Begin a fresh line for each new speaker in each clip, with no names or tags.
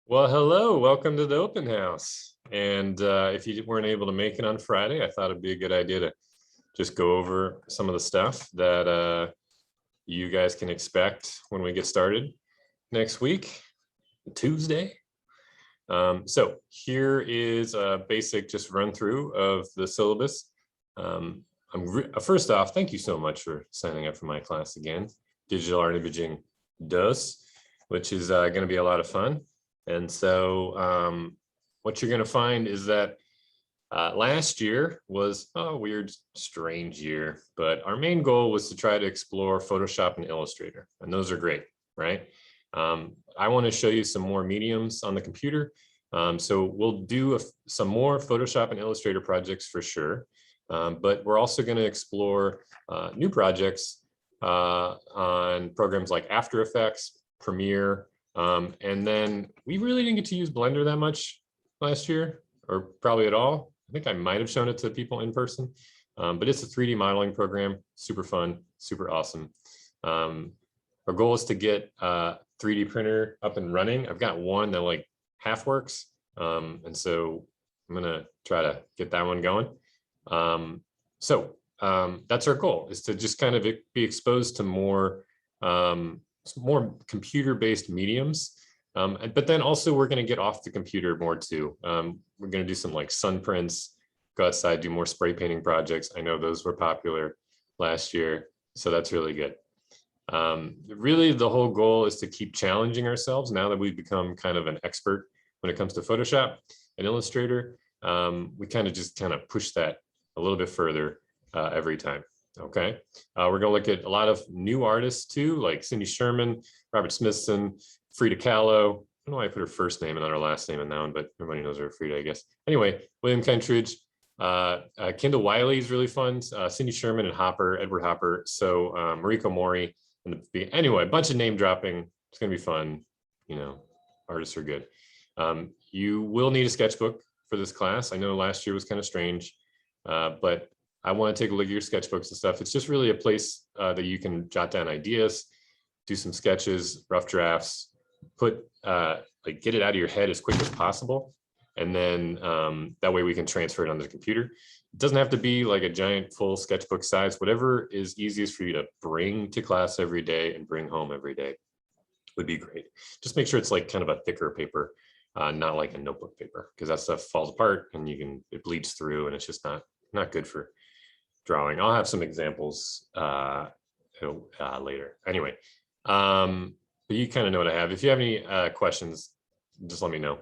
Well, hello, welcome to the open house. And if you weren't able to make it on Friday, I thought it'd be a good idea to just go over some of the stuff that you guys can expect when we get started next week, Tuesday. So here is a basic just run through of the syllabus. First off, thank you so much for signing up for my class again, Digital Art Imaging Does, which is going to be a lot of fun. And so what you're going to find is that last year was a weird, strange year, but our main goal was to try to explore Photoshop and Illustrator, and those are great, right? I want to show you some more mediums on the computer. So we'll do some more Photoshop and Illustrator projects for sure, but we're also going to explore new projects on programs like After Effects, Premiere, and then we really didn't get to use Blender that much last year, or probably at all. I think I might have shown it to people in person, but it's a 3D modeling program, super fun, super awesome. Our goal is to get a 3D printer up and running. I've got one that like half works, and so I'm gonna try to get that one going. That's our goal, is to just kind of be exposed to more computer-based mediums. But then also we're going to get off the computer more too. We're going to do some like sun prints, go outside, do more spray painting projects. I know those were popular last year, so that's really good. Really, the whole goal is to keep challenging ourselves now that we've become kind of an expert when it comes to Photoshop and Illustrator. We kind of push that a little bit further every time. Okay, we're gonna look at a lot of new artists too, like Cindy Sherman, Robert Smithson, Frida Kahlo. I don't know why I put her first name and not her last name in that one, but everybody knows her, Frida, I guess. Anyway, William Kentridge, Kendall Wiley is really fun, Cindy Sherman and Edward Hopper. So Mariko Mori. Anyway, a bunch of name dropping. It's gonna be fun. You know, artists are good. You will need a sketchbook for this class. I know last year was kind of strange, but I want to take a look at your sketchbooks and stuff. It's just really a place that you can jot down ideas, do some sketches, rough drafts, get it out of your head as quick as possible. And then that way we can transfer it onto the computer. It doesn't have to be like a giant full sketchbook size, whatever is easiest for you to bring to class every day and bring home every day would be great. Just make sure it's like kind of a thicker paper, not like a notebook paper, because that stuff falls apart and it bleeds through and it's just not good for drawing. I'll have some examples later. Anyway, but you kind of know what I have. If you have any questions, just let me know.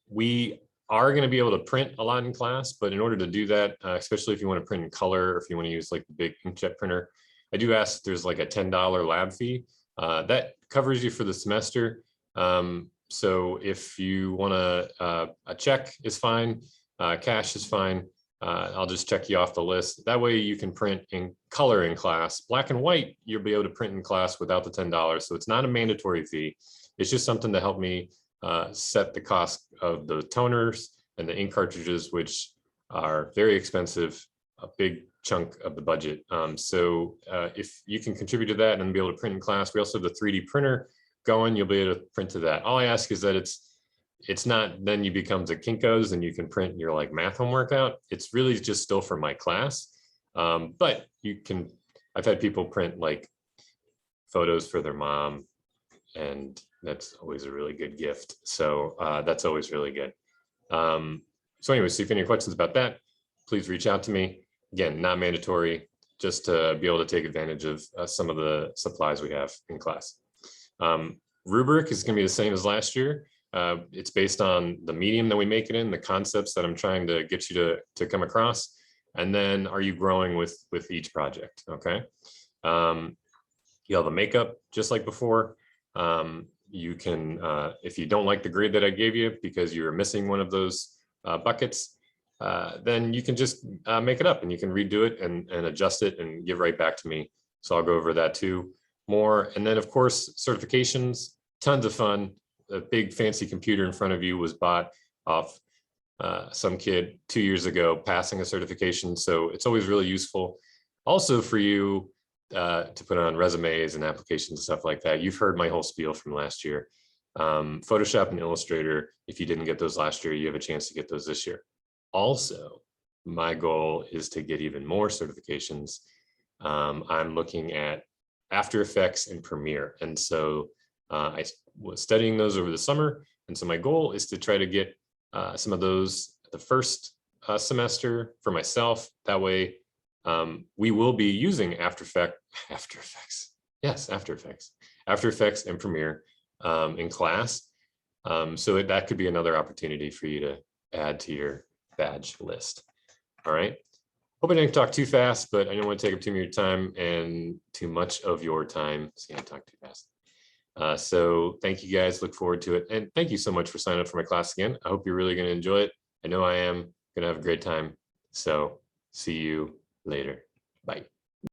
We are going to be able to print a lot in class, but in order to do that, especially if you want to print in color, or if you want to use like the big inkjet printer, I do ask there's like a $10 lab fee that covers you for the semester. So if you want a check is fine, cash is fine. I'll just check you off the list. That way you can print in color in class. Black and white, you'll be able to print in class without the $10. So it's not a mandatory fee. It's just something to help me set the cost of the toners and the ink cartridges, which are very expensive, a big chunk of the budget. So if you can contribute to that and be able to print in class, we also have the 3D printer going. You'll be able to print to that. All I ask is that it's not then you become the Kinko's and you can print your like math homework out. It's really just still for my class. But I've had people print like photos for their mom, and that's always a really good gift. So that's always really good. So anyway, so if you have any questions about that, please reach out to me. Again, not mandatory, just to be able to take advantage of some of the supplies we have in class. Rubric is going to be the same as last year. It's based on the medium that we make it in, the concepts that I'm trying to get you to come across, and then are you growing with each project, okay? You'll have a makeup just like before. You can, if you don't like the grid that I gave you because you're missing one of those buckets, then you can just make it up and you can redo it and adjust it and give right back to me. So I'll go over that too more. And then of course, certifications, tons of fun. A big fancy computer in front of you was bought off some kid 2 years ago passing a certification. So it's always really useful. Also for you to put on resumes and applications and stuff like that. You've heard my whole spiel from last year. Photoshop and Illustrator, if you didn't get those last year, you have a chance to get those this year. Also, my goal is to get even more certifications. I'm looking at After Effects and Premiere. And so I was studying those over the summer. And so my goal is to try to get some of those the first semester for myself. That way we will be using After Effects. Yes, After Effects and Premiere in class. So that could be another opportunity for you to add to your badge list. All right. Hope I didn't talk too fast, but I don't want to take up too much of your time and too much of your time. See, I talk too fast. So thank you guys. Look forward to it. And thank you so much for signing up for my class again. I hope you're really going to enjoy it. I know I am going to have a great time. So see you later. Bye.